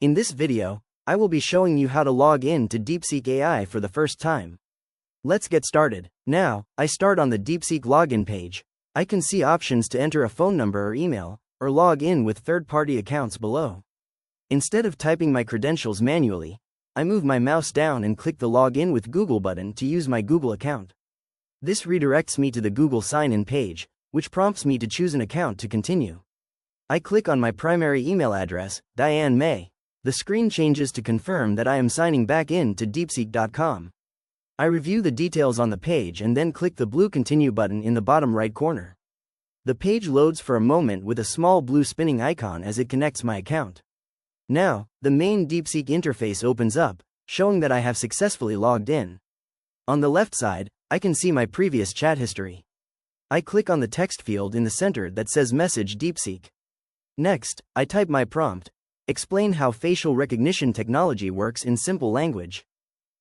In this video, I will be showing you how to log in to Deepseek AI for the first time. Let's get started. Now, I start on the Deepseek login page. I can see options to enter a phone number or email, or log in with third-party accounts below. Instead of typing my credentials manually, I move my mouse down and click the Login with Google button to use my Google account. This redirects me to the Google sign-in page, which prompts me to choose an account to continue. I click on my primary email address, Diane May. The screen changes to confirm that I am signing back in to Deepseek.com. I review the details on the page and then click the blue Continue button in the bottom right corner. The page loads for a moment with a small blue spinning icon as it connects my account. Now, the main Deepseek interface opens up, showing that I have successfully logged in. On the left side, I can see my previous chat history. I click on the text field in the center that says Message Deepseek. Next, I type my prompt. Explain how facial recognition technology works in simple language.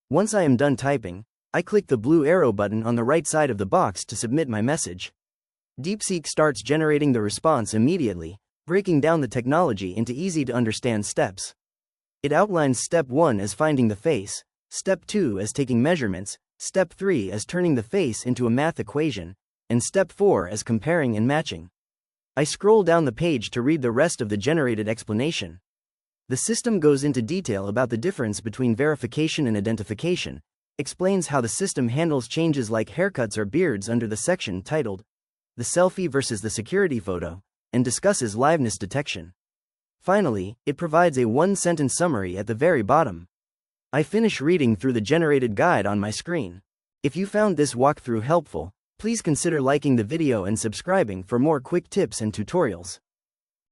Once I am done typing, I click the blue arrow button on the right side of the box to submit my message. Deepseek starts generating the response immediately, breaking down the technology into easy-to-understand steps. It outlines Step 1 as finding the face, Step 2 as taking measurements, Step 3 as turning the face into a math equation, and Step 4 as comparing and matching. I scroll down the page to read the rest of the generated explanation. The system goes into detail about the difference between verification and identification, explains how the system handles changes like haircuts or beards under the section titled The Selfie versus the Security Photo, and discusses liveness detection. Finally, it provides a one-sentence summary at the very bottom. I finish reading through the generated guide on my screen. If you found this walkthrough helpful, please consider liking the video and subscribing for more quick tips and tutorials.